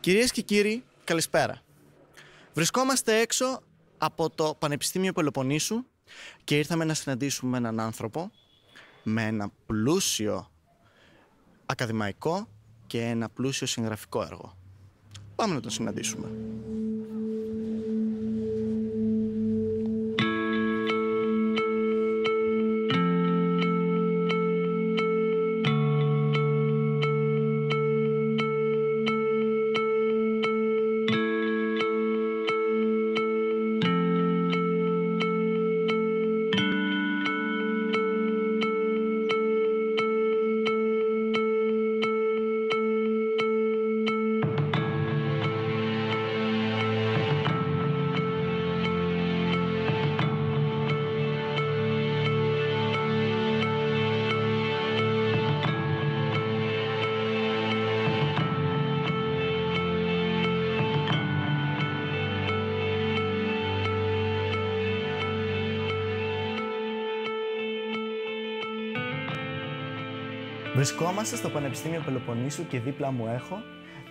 Κυρίες και κύριοι, καλησπέρα. Βρισκόμαστε έξω από το Πανεπιστήμιο Πελοποννήσου και ήρθαμε να συναντήσουμε έναν άνθρωπο με ένα πλούσιο ακαδημαϊκό και ένα πλούσιο συγγραφικό έργο. Πάμε να τον συναντήσουμε. Βρισκόμαστε στο Πανεπιστήμιο Πελοποννήσου και δίπλα μου έχω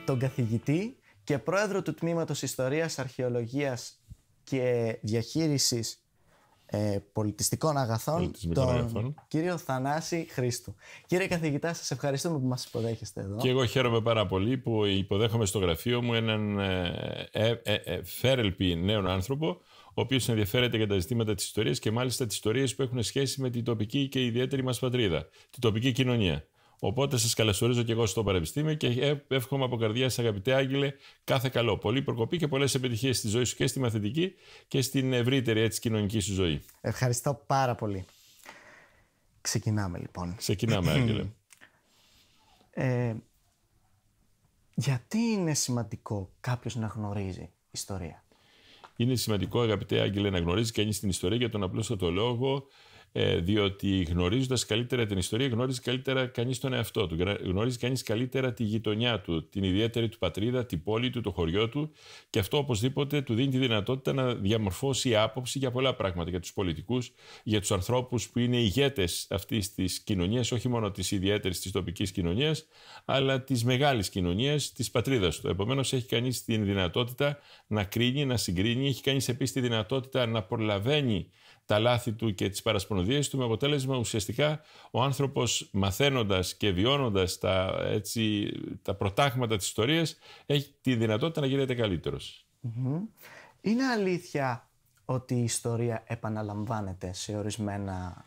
τον καθηγητή και πρόεδρο του Τμήματος Ιστορίας, Αρχαιολογίας και Διαχείρισης Πολιτιστικών Αγαθών, τον κύριο Θανάση Χρήστου. Κύριε καθηγητά, σας ευχαριστούμε που μας υποδέχεστε εδώ. Και εγώ χαίρομαι πάρα πολύ που υποδέχομαι στο γραφείο μου έναν φέρελπη νέον άνθρωπο, ο οποίος ενδιαφέρεται για τα ζητήματα της ιστορίας και μάλιστα τις ιστορίες που έχουν σχέση με την τοπική και ιδιαίτερη μας πατρίδα, την τοπική κοινωνία. Οπότε σας καλωσορίζω και εγώ στο Πανεπιστήμιο και εύχομαι από καρδιάς, αγαπητέ Άγγελε, κάθε καλό. Πολλή προκοπή και πολλές επιτυχίες στη ζωή σου και στη μαθητική και στην ευρύτερη έτσι, κοινωνική σου ζωή. Ευχαριστώ πάρα πολύ. Ξεκινάμε λοιπόν. Ξεκινάμε, Άγγελε. Γιατί είναι σημαντικό κάποιος να γνωρίζει ιστορία? Είναι σημαντικό, αγαπητέ Άγγελε, να γνωρίζει κανείς την ιστορία για τον απλούστατο λόγο, διότι γνωρίζοντας καλύτερα την ιστορία, γνωρίζει καλύτερα κανείς τον εαυτό του. Γνωρίζει κανείς καλύτερα τη γειτονιά του, την ιδιαίτερη του πατρίδα, την πόλη του, το χωριό του, και αυτό οπωσδήποτε του δίνει τη δυνατότητα να διαμορφώσει άποψη για πολλά πράγματα, για τους πολιτικούς, για τους ανθρώπους που είναι ηγέτες αυτής της κοινωνίας, όχι μόνο της ιδιαίτερης της τοπικής κοινωνίας, αλλά της μεγάλης κοινωνίας, της πατρίδας του. Επομένως, έχει κανείς την δυνατότητα να κρίνει, να συγκρίνει, έχει κανείς επίσης τη δυνατότητα να προλαβαίνει τα λάθη του και τις παρασπονδίες του, με αποτέλεσμα ουσιαστικά ο άνθρωπος, μαθαίνοντας και βιώνοντας τα προτάγματα της ιστορίας, έχει τη δυνατότητα να γίνεται καλύτερος. Είναι αλήθεια ότι η ιστορία επαναλαμβάνεται σε ορισμένα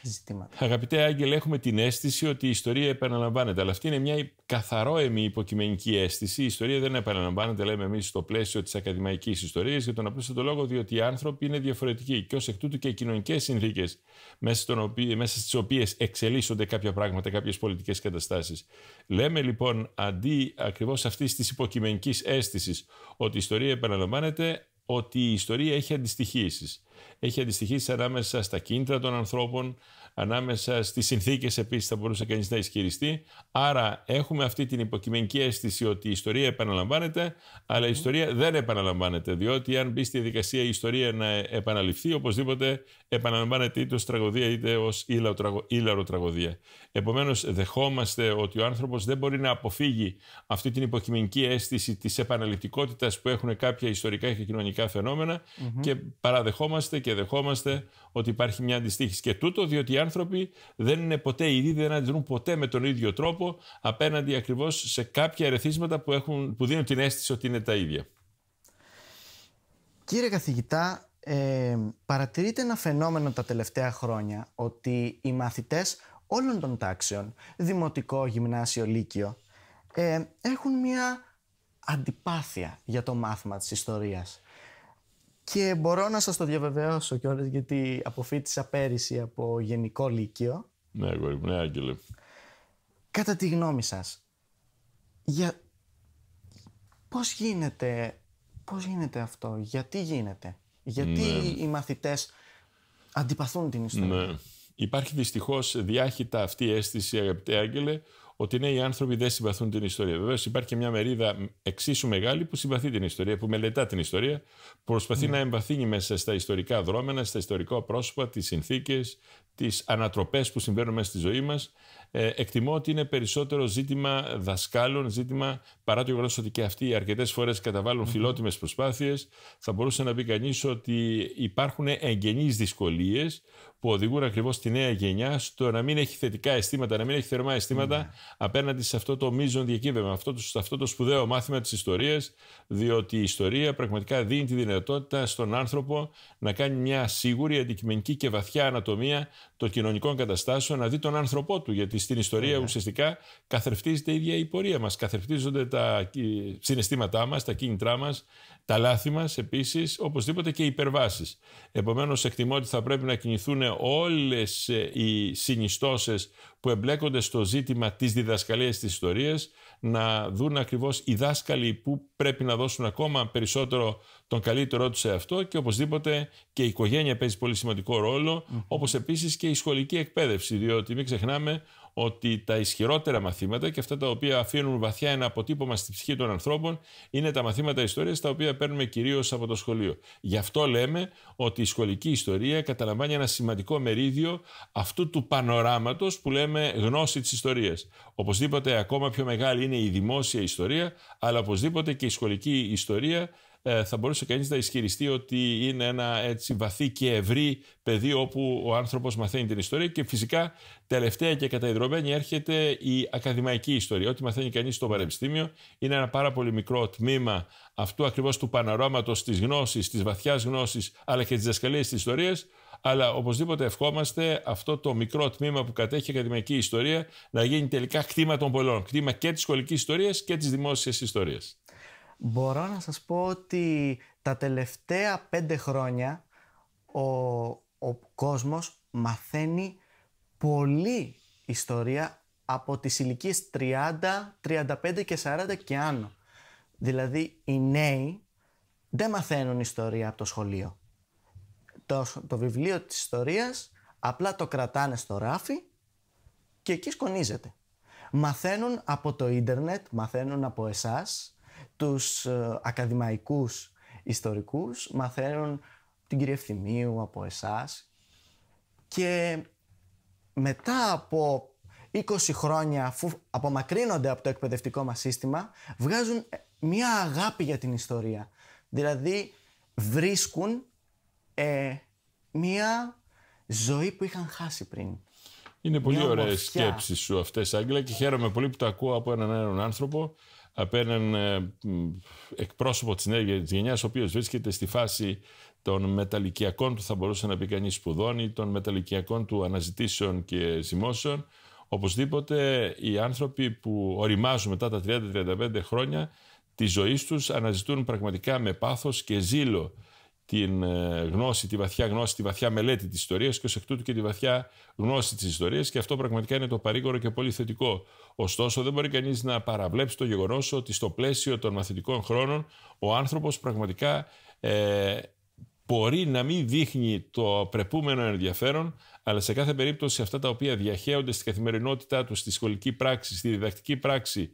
ζητήματα? Αγαπητέ Άγγελε, έχουμε την αίσθηση ότι η ιστορία επαναλαμβάνεται, αλλά αυτή είναι μια καθαρόαιμη υποκειμενική αίσθηση. Η ιστορία δεν επαναλαμβάνεται, λέμε εμείς, στο πλαίσιο της ακαδημαϊκής ιστορίας, για τον απλούστατο λόγο διότι οι άνθρωποι είναι διαφορετικοί και ως εκ τούτου και οι κοινωνικές συνθήκες μέσα στις οποίες εξελίσσονται κάποια πράγματα, κάποιες πολιτικές καταστάσεις. Λέμε λοιπόν, αντί ακριβώς αυτής της υποκειμενικής αίσθησης ότι η ιστορία επαναλαμβάνεται, ότι η ιστορία έχει αντιστοιχήσεις. Έχει αντιστοιχήσεις ανάμεσα στα κίνητρα των ανθρώπων, ανάμεσα στις συνθήκες επίσης θα μπορούσε κανείς να ισχυριστεί. Άρα έχουμε αυτή την υποκειμενική αίσθηση ότι η ιστορία επαναλαμβάνεται, αλλά η ιστορία δεν επαναλαμβάνεται, διότι αν μπει στη διαδικασία η ιστορία να επαναληφθεί, οπωσδήποτε επαναλαμβάνεται είτε ως τραγωδία είτε ως ήλαρο τραγωδία. Επομένως, δεχόμαστε ότι ο άνθρωπος δεν μπορεί να αποφύγει αυτή την υποκειμενική αίσθηση της επαναληπτικότητας που έχουν κάποια ιστορικά και κοινωνικά φαινόμενα και παραδεχόμαστε και δεχόμαστε ότι υπάρχει μια αντιστοίχηση. Και τούτο διότι οι άνθρωποι δεν είναι ποτέ ίδιοι, δεν αντιδρούν ποτέ με τον ίδιο τρόπο απέναντι ακριβώς σε κάποια ερεθίσματα που δίνουν την αίσθηση ότι είναι τα ίδια. Κύριε καθηγητά, παρατηρείται ένα φαινόμενο τα τελευταία χρόνια ότι οι μαθητές όλων των τάξεων, δημοτικό, γυμνάσιο, λύκειο, έχουν μια αντιπάθεια για το μάθημα της ιστορίας. Και μπορώ να σας το διαβεβαιώσω κιόλας, γιατί αποφοίτησα πέρυσι από γενικό λύκειο. Ναι, Άγγελε. Κατά τη γνώμη σας, πώς γίνεται αυτό, γιατί γίνεται, γιατί οι μαθητές αντιπαθούν την ιστορία? Ναι. Υπάρχει δυστυχώς διάχυτα αυτή η αίσθηση, αγαπητέ Άγγελε, ότι ναι, οι άνθρωποι δεν συμπαθούν την ιστορία. Βεβαίως υπάρχει και μια μερίδα εξίσου μεγάλη που συμπαθεί την ιστορία, που μελετά την ιστορία, που προσπαθεί να εμβαθύνει μέσα στα ιστορικά δρόμενα, στα ιστορικά πρόσωπα, τις συνθήκες, τις ανατροπές που συμβαίνουν μέσα στη ζωή μας. εκτιμώ ότι είναι περισσότερο ζήτημα δασκάλων, ζήτημα, παρά το γεγονός ότι και αυτοί αρκετές φορές καταβάλουν φιλότιμες προσπάθειες, θα μπορούσε να πει κανείς ότι υπάρχουν εγγενείς δυσκολίες που οδηγούν ακριβώς τη νέα γενιά στο να μην έχει θετικά αισθήματα, να μην έχει θερμά αισθήματα απέναντι σε αυτό το μείζον διακύβευμα, αυτό το σπουδαίο μάθημα της ιστορίας, διότι η ιστορία πραγματικά δίνει τη δυνατότητα στον άνθρωπο να κάνει μια σίγουρη, αντικειμενική και βαθιά ανατομία των κοινωνικών καταστάσεων, να δει τον άνθρωπό του, γιατί στην ιστορία ουσιαστικά καθρεφτίζεται η ίδια η πορεία μας, καθρεφτίζονται τα συναισθήματά μας, τα κίνητρά μας, τα λάθη μας επίσης, οπωσδήποτε και οι υπερβάσεις. Επομένως, εκτιμώ ότι θα πρέπει να κινηθούν όλες οι συνιστώσεις που εμπλέκονται στο ζήτημα της διδασκαλίας της ιστορίας, να δουν ακριβώς οι δάσκαλοι που πρέπει να δώσουν ακόμα περισσότερο τον καλύτερό τους σε αυτό, και οπωσδήποτε και η οικογένεια παίζει πολύ σημαντικό ρόλο, όπως επίσης και η σχολική εκπαίδευση, διότι μην ξεχνάμε ότι τα ισχυρότερα μαθήματα και αυτά τα οποία αφήνουν βαθιά ένα αποτύπωμα στη ψυχή των ανθρώπων είναι τα μαθήματα ιστορίας, τα οποία παίρνουμε κυρίως από το σχολείο. Γι' αυτό λέμε ότι η σχολική ιστορία καταλαμβάνει ένα σημαντικό μερίδιο αυτού του πανοράματος που λέμε γνώση της ιστορίας. Οπωσδήποτε ακόμα πιο μεγάλη είναι η δημόσια ιστορία, αλλά οπωσδήποτε και η σχολική ιστορία θα μπορούσε κανείς να ισχυριστεί ότι είναι ένα έτσι βαθύ και ευρύ πεδίο όπου ο άνθρωπος μαθαίνει την ιστορία, και φυσικά τελευταία και καταϊδρωμένη έρχεται η ακαδημαϊκή ιστορία. Ό,τι μαθαίνει κανείς στο πανεπιστήμιο είναι ένα πάρα πολύ μικρό τμήμα αυτού ακριβώς του πανοράματος της γνώσης, της βαθιάς γνώσης, αλλά και της διδασκαλίας της ιστορίας. Αλλά οπωσδήποτε ευχόμαστε αυτό το μικρό τμήμα που κατέχει η ακαδημαϊκή ιστορία να γίνει τελικά κτήμα των πολλών. Κτήμα και της σχολικής ιστορίας και της δημόσιας ιστορίας. Μπορώ να σας πω ότι τα τελευταία 5 χρόνια ο κόσμος μαθαίνει πολύ ιστορία από τις ηλικίες 30, 35 και 40 και άνω. Δηλαδή οι νέοι δεν μαθαίνουν ιστορία από το σχολείο. Το βιβλίο της ιστορίας απλά το κρατάνε στο ράφι και εκεί σκονίζεται. Μαθαίνουν από το ίντερνετ, μαθαίνουν από εσάς, τους ακαδημαϊκούς ιστορικούς, μαθαίνουν την κυρία Ευθυμίου από εσάς, και μετά από 20 χρόνια, αφού απομακρύνονται από το εκπαιδευτικό μας σύστημα, βγάζουν μια αγάπη για την ιστορία. Δηλαδή βρίσκουν μια ζωή που είχαν χάσει πριν. Είναι πολύ ωραίες σκέψεις σου αυτές, Άγγελα, και χαίρομαι πολύ που το ακούω από έναν άνθρωπο, από έναν εκπρόσωπο της νέας γενιάς, ο οποίος βρίσκεται στη φάση των μεταλικιακών του, θα μπορούσε να πει κανείς, σπουδών, ή των μεταλικιακών του αναζητήσεων και ζυμώσεων. Οπωσδήποτε οι άνθρωποι που οριμάζουν μετά τα 30-35 χρόνια της ζωής τους αναζητούν πραγματικά με πάθος και ζήλο την γνώση, τη βαθιά γνώση, τη βαθιά μελέτη της ιστορίας, και ως εκ τούτου και τη βαθιά γνώση της ιστορίας, και αυτό πραγματικά είναι το παρήγορο και πολύ θετικό. Ωστόσο, δεν μπορεί κανείς να παραβλέψει το γεγονός ότι στο πλαίσιο των μαθητικών χρόνων ο άνθρωπος πραγματικά μπορεί να μην δείχνει το πρεπούμενο ενδιαφέρον, αλλά σε κάθε περίπτωση αυτά τα οποία διαχέονται στη καθημερινότητά του, στη σχολική πράξη, στη διδακτική πράξη,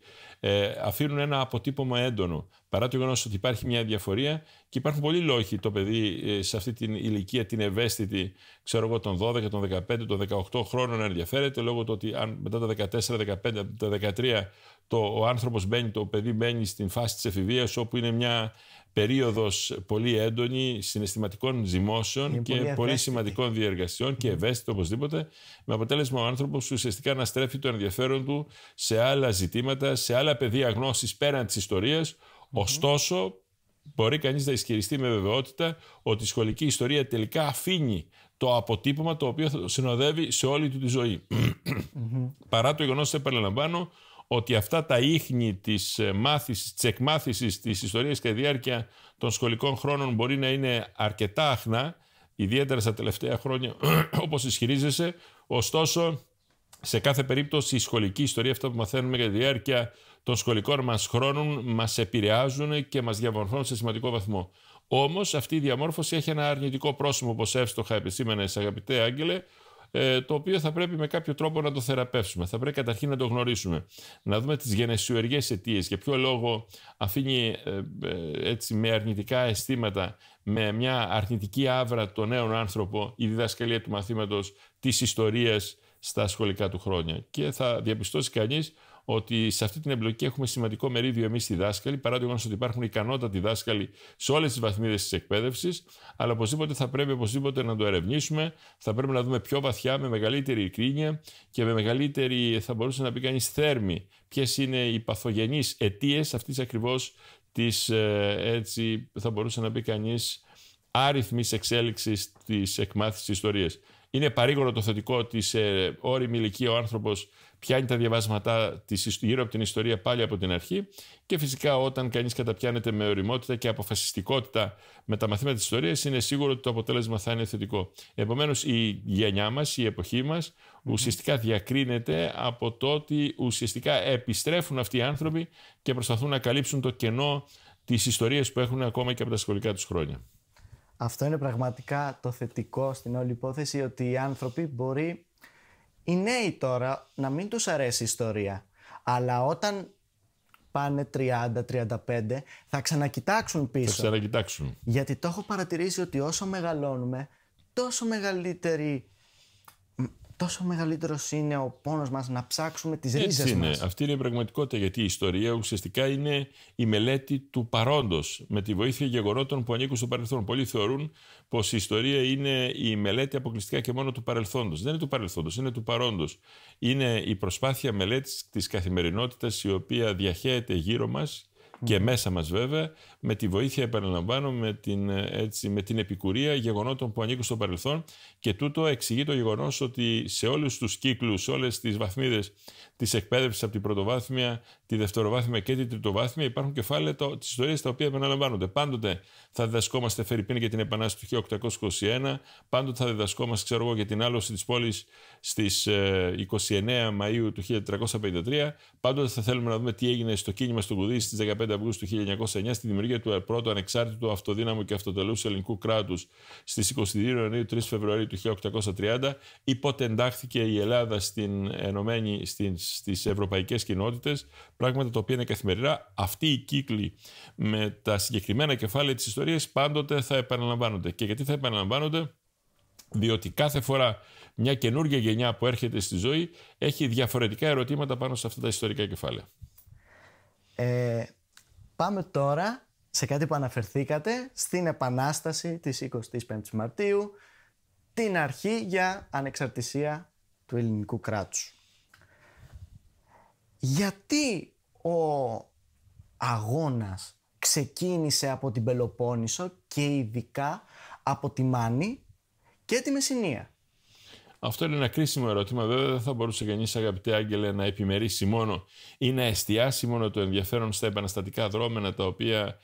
αφήνουν ένα αποτύπωμα έντονο. Παρά το γεγονός ότι υπάρχει μια διαφορία, και υπάρχουν πολλοί λόγοι το παιδί σε αυτή την ηλικία, την ευαίσθητη, ξέρω εγώ, των 12, των 15, των 18 χρόνων, να ενδιαφέρεται, λόγω του ότι αν μετά τα 14, 15, τα 13 ο άνθρωπος μπαίνει, το παιδί μπαίνει στην φάση της εφηβείας, όπου είναι μια περίοδος πολύ έντονη συναισθηματικών ζυμώσεων και πολύ σημαντικών διεργασιών, και ευαίσθητο οπωσδήποτε, με αποτέλεσμα ο άνθρωπος ουσιαστικά να στρέφει το ενδιαφέρον του σε άλλα ζητήματα, σε άλλα πεδία γνώσης πέραν της ιστορίας. Ωστόσο, μπορεί κανείς να ισχυριστεί με βεβαιότητα ότι η σχολική ιστορία τελικά αφήνει το αποτύπωμα το οποίο θα το συνοδεύει σε όλη του τη ζωή. Παρά το γεγονός, επαναλαμβάνω, ότι αυτά τα ίχνη της εκμάθησης της ιστορίας κατά τη διάρκεια των σχολικών χρόνων μπορεί να είναι αρκετά αχνά, ιδιαίτερα στα τελευταία χρόνια, όπως ισχυρίζεσαι. Ωστόσο, σε κάθε περίπτωση η σχολική ιστορία, αυτά που μαθαίνουμε κατά τη διάρκεια των σχολικών μας χρόνων, μας επηρεάζουν και μας διαμορφώνουν σε σημαντικό βαθμό. Όμως αυτή η διαμόρφωση έχει ένα αρνητικό πρόσημο, όπως εύστοχα επισήμανες, αγαπητέ Άγγελε, το οποίο θα πρέπει με κάποιο τρόπο να το θεραπεύσουμε. Θα πρέπει καταρχήν να το γνωρίσουμε. Να δούμε τις γενεσιουργές αιτίες. Για ποιο λόγο αφήνει έτσι με αρνητικά αισθήματα, με μια αρνητική άβρα τον νέον άνθρωπο, η διδασκαλία του μαθήματος της ιστορίας στα σχολικά του χρόνια. Και θα διαπιστώσει κανείς ότι σε αυτή την εμπλοκή έχουμε σημαντικό μερίδιο εμείς οι δάσκαλοι, παρά το γεγονός ότι υπάρχουν ικανότατοι δάσκαλοι σε όλες τις βαθμίδες της εκπαίδευσης, αλλά οπωσδήποτε θα πρέπει να το ερευνήσουμε, θα πρέπει να δούμε πιο βαθιά, με μεγαλύτερη ειλικρίνεια και με μεγαλύτερη, θα μπορούσε να πει κανείς, θέρμη, ποιες είναι οι παθογενείς αιτίες αυτής ακριβώς της, έτσι θα μπορούσε να πει κανείς, άριθμης εξέλιξης της εκμάθησης της ιστορίας. Είναι παρήγορο το θετικό ότι σε όριμη ηλικία ο άνθρωπος πιάνει τα διαβάσματά της γύρω από την ιστορία πάλι από την αρχή και φυσικά όταν κανείς καταπιάνεται με ωριμότητα και αποφασιστικότητα με τα μαθήματα της ιστορίας είναι σίγουρο ότι το αποτέλεσμα θα είναι θετικό. Επομένως η γενιά μας, η εποχή μας ουσιαστικά διακρίνεται από το ότι ουσιαστικά επιστρέφουν αυτοί οι άνθρωποι και προσπαθούν να καλύψουν το κενό της ιστορίας που έχουν ακόμα και από τα σχολικά τους χρόνια. Αυτό είναι πραγματικά το θετικό στην όλη υπόθεση, ότι οι άνθρωποι οι νέοι τώρα να μην τους αρέσει η ιστορία, αλλά όταν πάνε 30-35 θα ξανακοιτάξουν πίσω. Θα ξανακοιτάξουν. Γιατί το έχω παρατηρήσει ότι όσο μεγαλώνουμε, τόσο μεγαλύτερος είναι ο πόνος μας να ψάξουμε τις ρίζες μας. Αυτή είναι η πραγματικότητα, γιατί η ιστορία ουσιαστικά είναι η μελέτη του παρόντος με τη βοήθεια γεγονότων που ανήκουν στο παρελθόν. Πολλοί θεωρούν πως η ιστορία είναι η μελέτη αποκλειστικά και μόνο του παρελθόντος. Δεν είναι του παρελθόντος, είναι του παρόντος. Είναι η προσπάθεια μελέτης της καθημερινότητας η οποία διαχέεται γύρω μας και μέσα μας βέβαια, με τη βοήθεια, επαναλαμβάνω, με την επικουρία γεγονότων που ανήκουν στο παρελθόν, και τούτο εξηγεί το γεγονός ότι σε όλους τους κύκλους, σε όλες τις βαθμίδες της εκπαίδευσης από την πρωτοβάθμια, τη δευτεροβάθμια και την τριτοβάθμια υπάρχουν κεφάλαια της ιστορίας τα οποία επαναλαμβάνονται. Πάντοτε θα διδασκόμαστε φερειπίν για την Επανάσταση του 1821, πάντοτε θα διδασκόμαστε, για την άλωση της πόλης στις 29 Μαΐου του 1453, πάντοτε θα θέλουμε να δούμε τι έγινε στο κίνημα στο Κουδί στις 15 Αυγούστου του 1909, στη δημιουργία του πρώτου ανεξάρτητου, αυτοδύναμου και αυτοτελούς ελληνικού κράτους στις 22 Ιανουαρίου 3 Φεβρουαρίου του 1830, ή πότε εντάχθηκε η Ελλάδα στις ευρωπαϊκές κοινότητες, πράγματα τα οποία είναι καθημερινά. Αυτοί οι κύκλοι με τα συγκεκριμένα κεφάλαια της ιστορίας πάντοτε θα επαναλαμβάνονται. Και γιατί θα επαναλαμβάνονται? Διότι κάθε φορά μια καινούργια γενιά που έρχεται στη ζωή έχει διαφορετικά ερωτήματα πάνω σε αυτά τα ιστορικά κεφάλαια. Πάμε τώρα σε κάτι που αναφερθήκατε, στην Επανάσταση της 25ης Μαρτίου, την αρχή για ανεξαρτησία του ελληνικού κράτους. Γιατί ο αγώνας ξεκίνησε από την Πελοπόννησο και ειδικά από τη Μάνη και τη Μεσσηνία? Αυτό είναι ένα κρίσιμο ερώτημα. Βέβαια, δεν θα μπορούσε κανείς, αγαπητέ Άγγελε, να επιμερίσει μόνο ή να εστιάσει μόνο το ενδιαφέρον στα επαναστατικά δρόμενα τα οποία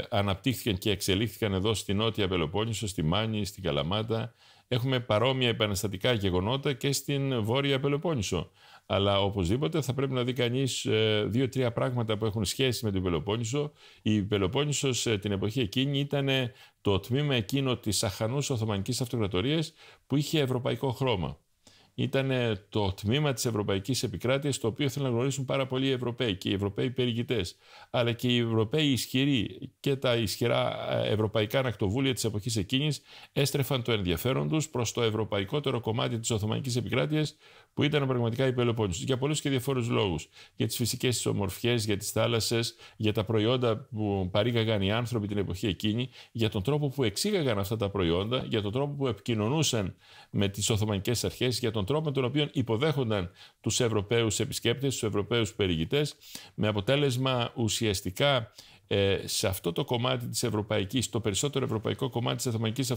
αναπτύχθηκαν και εξελίχθηκαν εδώ στη Νότια Πελοπόννησο, στη Μάνη, στην Καλαμάτα. Έχουμε παρόμοια επαναστατικά γεγονότα και στην Βόρεια Πελοπόννησο. Αλλά οπωσδήποτε θα πρέπει να δει κανείς 2-3 πράγματα που έχουν σχέση με την Πελοπόννησο. Η Πελοπόννησος την εποχή εκείνη ήταν το τμήμα εκείνο της αχανούς Οθωμανικής Αυτοκρατορίας που είχε ευρωπαϊκό χρώμα. Ήταν το τμήμα της ευρωπαϊκής επικράτειας το οποίο ήθελαν να γνωρίσουν πάρα πολλοί οι Ευρωπαίοι και οι Ευρωπαίοι περιηγητές, αλλά και οι Ευρωπαίοι ισχυροί και τα ισχυρά ευρωπαϊκά ανακτοβούλια της εποχής εκείνης έστρεφαν το ενδιαφέρον τους προς το ευρωπαϊκότερο κομμάτι της Οθωμανικής επικράτειας που ήταν πραγματικά η Πελοπόννησος. Για πολλούς και διαφόρους λόγους. Για τις φυσικές της ομορφιές, για τις θάλασσες, για τα προϊόντα που παρήγαγαν οι άνθρωποι την εποχή εκείνη, για τον τρόπο που εξήγαγαν αυτά τα προϊόντα, για τον τρόπο που επικοινωνούσαν με τις Οθωμανικές αρχές, για τον τρόπο με τον οποίο υποδέχονταν τους Ευρωπαίους επισκέπτες, τους Ευρωπαίους περιηγητές, με αποτέλεσμα ουσιαστικά σε αυτό το κομμάτι της ευρωπαϊκής, το περισσότερο ευρωπαϊκό κομμάτι της Οθωμανικής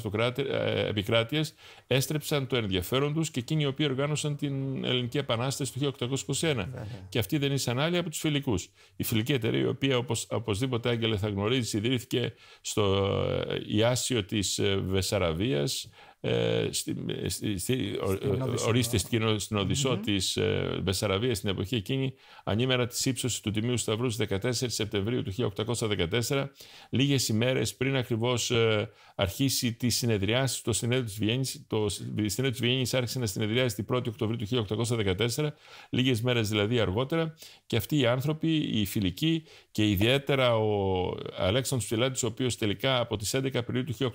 επικράτειας, έστρεψαν το ενδιαφέρον τους και εκείνοι οι οποίοι οργάνωσαν την Ελληνική Επανάσταση του 1821. Και αυτοί δεν ήσαν άλλοι από τους Φιλικούς. Η Φιλική εταιρεία, η οποία οπωσδήποτε, Άγγελε, θα γνωρίζεις, ιδρύθηκε στο Ιάσιο της Βεσσαραβίας, ορίστε στην Οδυσσό της Βεσσαραβίας στην εποχή εκείνη, ανήμερα της ύψωσης του Τιμίου Σταυρού στις 14 Σεπτεμβρίου του 1814, λίγες ημέρες πριν ακριβώς αρχίσει τη συνεδριάση, το συνέδριο της Βιέννης άρχισε να συνεδριάζει την 1η Οκτωβρίου του 1814, λίγες μέρες δηλαδή αργότερα, και αυτοί οι άνθρωποι, οι Φιλικοί, και ιδιαίτερα ο Αλέξανδρος Ψηλάτης, ο οποίος τελικά από τις 11 Απριλίου του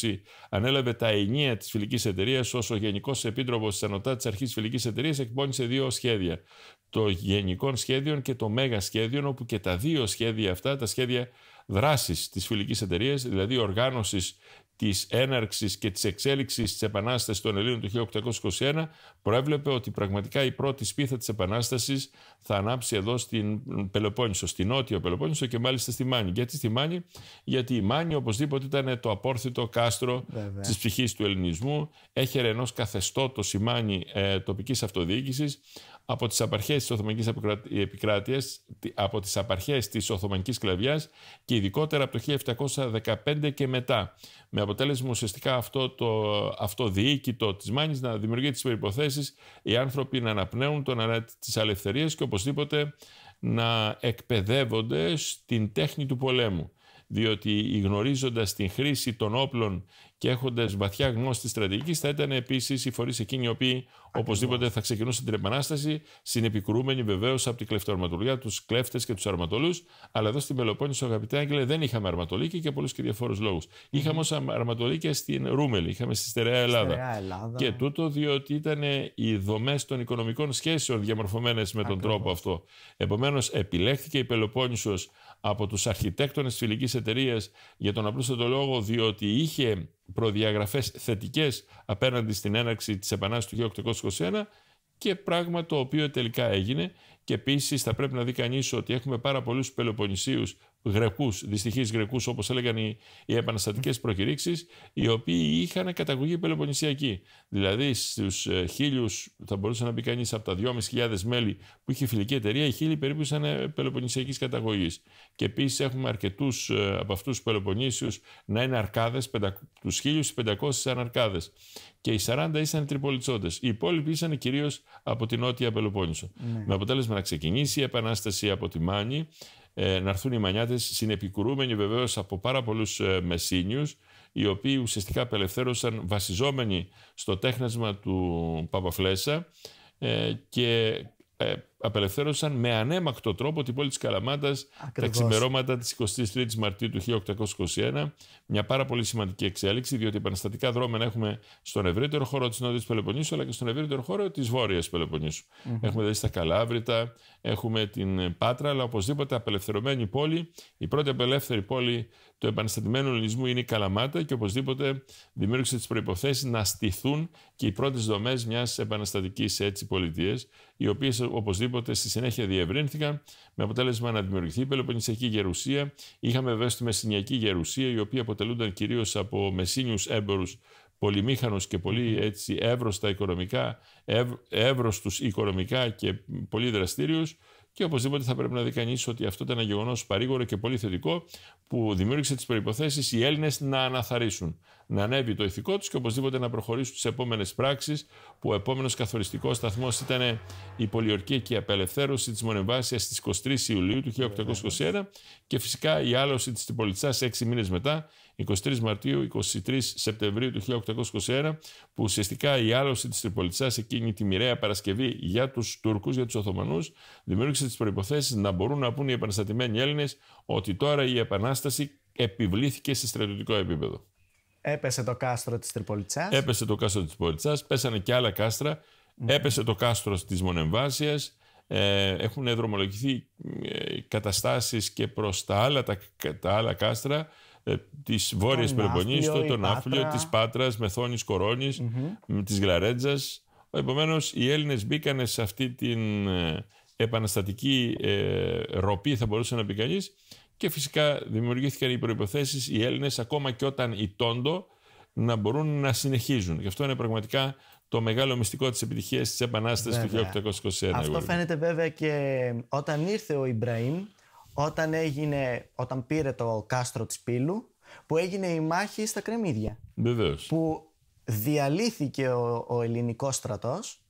1820 ανέλαβε τα ενία ενία της Φιλικής Εταιρείας, ως ο Γενικός Επίτροπος της Ανωτάτης Αρχής της Φιλικής Εταιρείας, εκπώνησε 2 σχέδια. Το Γενικών Σχέδιων και το Μέγα Σχέδιων, όπου και τα 2 σχέδια αυτά, τα σχέδια δράσης της Φιλικής Εταιρείας, δηλαδή οργάνωσης της έναρξης και της εξέλιξης της Επανάστασης των Ελλήνων του 1821, προέβλεπε ότι πραγματικά η πρώτη σπίθα της Επανάστασης θα ανάψει εδώ στην Πελοπόννησο, στην Νότιο Πελοπόννησο και μάλιστα στη Μάνη. Γιατί στη Μάνη? Γιατί η Μάνη οπωσδήποτε ήταν το απόρθητο κάστρο της ψυχής του ελληνισμού, έχερε ενός καθεστώτος η Μάνη τοπικής αυτοδιοίκησης, από τις απαρχές της Οθωμανικής Επικράτειας, από τις απαρχές της Οθωμανικής Σκλαβιάς και ειδικότερα από το 1715 και μετά. Με αποτέλεσμα ουσιαστικά αυτό το αυτοδιοίκητο της Μάνης να δημιουργεί τις προϋποθέσεις οι άνθρωποι να αναπνέουν τον αέρα της ελευθερίας και οπωσδήποτε να εκπαιδεύονται στην τέχνη του πολέμου. Διότι γνωρίζοντας την χρήση των όπλων και έχοντας βαθιά γνώση της στρατηγικής, θα ήταν επίσης οι φορείς εκείνοι οι οποίοι οπωσδήποτε θα ξεκινούσαν την Επανάσταση, συνεπικρούμενοι βεβαίως από την κλεφτοαρματουργία, τους κλέφτες και τους αρματολούς. Αλλά εδώ στην Πελοπόννησο, αγαπητέ Άγγελε, δεν είχαμε αρματολίκη για πολλούς και διαφόρους λόγους. Είχαμε όμως αρματολίκια στην Ρούμελη, είχαμε στη Στερεά Ελλάδα. Και τούτο διότι ήταν οι δομές των οικονομικών σχέσεων διαμορφωμένες με τον τρόπο αυτό. Επομένως, επιλέχθηκε η Πελοπόννησος από τους αρχιτέκτονες της Φιλικής Εταιρείας για τον απλούστατο λόγο διότι είχε προδιαγραφές θετικές απέναντι στην έναρξη της Επανάστασης του 1821 και πράγμα το οποίο τελικά έγινε. Και επίσης θα πρέπει να δει κανείς ότι έχουμε πάρα πολλούς Πελοποννησίους Γρεκούς, δυστυχείς Γρεκούς, όπως έλεγαν οι επαναστατικές προκηρύξεις, οι οποίοι είχαν καταγωγή πελοποννησιακή. Δηλαδή στους 1.000, θα μπορούσε να πει κανείς, από τα 2.500 μέλη που είχε η Φιλική Εταιρεία, οι 1.000 περίπου ήταν πελοποννησιακής καταγωγής. Και επίσης έχουμε αρκετούς από αυτούς τους Πελοποννήσιους να είναι αρκάδες, τους 1.500 ήταν αρκάδες. Και οι 40 ήσαν τριπολιτσότες. Οι υπόλοιποι ήσαν κυρίως από την Νότια Πελοπόννησο. Με αποτέλεσμα να ξεκινήσει η Επανάσταση από τη Μάνη, να έρθουν οι Μανιάτες συνεπικουρούμενοι βεβαίως από πάρα πολλούς Μεσσήνιους, οι οποίοι ουσιαστικά απελευθέρωσαν βασιζόμενοι στο τέχνασμα του Παπαφλέσσα και απελευθέρωσαν με ανέμακτο τρόπο την πόλη της Καλαμάτας τα ξημερώματα της 23ης Μαρτίου του 1821. Μια πάρα πολύ σημαντική εξέλιξη, διότι επαναστατικά δρόμενα έχουμε στον ευρύτερο χώρο της Νότιας Πελοποννήσου, αλλά και στον ευρύτερο χώρο της Βόρειας Πελοποννήσου. Έχουμε δηλαδή στα Καλάβρητα, έχουμε την Πάτρα, αλλά οπωσδήποτε απελευθερωμένη πόλη. Η πρώτη απελεύθερη πόλη του επαναστατημένου ελληνισμού είναι η Καλαμάτα και οπωσδήποτε δημιούργησε τις προϋποθέσεις να στηθούν και οι πρώτες δομές μιας επαναστατικής πολιτείας, οι οποίες οπωσδήποτε στη συνέχεια διευρύνθηκαν με αποτέλεσμα να δημιουργηθεί η Πελοποννησιακή Γερουσία. Είχαμε βέβαια τη Μεσσηνιακή Γερουσία, η οποία αποτελούνταν κυρίως από Μεσσήνιους έμπορους, πολυμήχανους και πολύ έτσι εύρωστα οικονομικά, εύρωστους οικονομικά και πολύ δραστήριους. Και οπωσδήποτε θα πρέπει να δει κανείς ότι αυτό ήταν ένα γεγονός παρήγορο και πολύ θετικό που δημιούργησε τις προϋποθέσεις οι Έλληνες να αναθαρρύσουν, να ανέβει το ηθικό τους και οπωσδήποτε να προχωρήσουν στις επόμενες πράξεις, που ο επόμενος καθοριστικός σταθμός ήταν η πολιορκία και η απελευθέρωση της Μονεμβάσιας στις 23 Ιουλίου του 1821 και φυσικά η άλωση της Τριπολιτσάς 6 μήνες μετά, 23 Μαρτίου, 23 Σεπτεμβρίου του 1821, που ουσιαστικά η άλωση της Τριπολιτσάς εκείνη τη μοιραία Παρασκευή για τους Τούρκους, για τους Οθωμανούς, δημιούργησε τις προϋποθέσεις να μπορούν να πούν οι επαναστατημένοι Έλληνες ότι τώρα η Επανάσταση επιβλήθηκε σε στρατιωτικό επίπεδο. Έπεσε το κάστρο της Τριπολιτσάς. Έπεσε το κάστρο της Τριπολιτσάς, πέσανε και άλλα κάστρα, έπεσε το κάστρο της Μονεμβάσιας, έχουν δρομολογηθεί καταστάσεις και προς τα άλλα κάστρα, της Βόρειας Πελοποννήσου, τον Ναύπλιο, της Πάτρας, Μεθόνης, Κορώνης, της Γλαρέτζας. Επομένως, οι Έλληνες μπήκανε σε αυτή την επαναστατική ροπή, θα μπορούσε να πει κανείς, και φυσικά δημιουργήθηκαν οι προϋποθέσεις οι Έλληνες, ακόμα και όταν ηττόντο, να μπορούν να συνεχίζουν. Γι' αυτό είναι πραγματικά το μεγάλο μυστικό της επιτυχίας της Επανάστασης του 1821. Αυτό φαίνεται βέβαια και όταν ήρθε ο Ιμπραήμ, όταν πήρε το κάστρο της Πύλου, που έγινε η μάχη στα Κρεμμύδια. Βεβαίως. Που διαλύθηκε ο ελληνικός στρατός,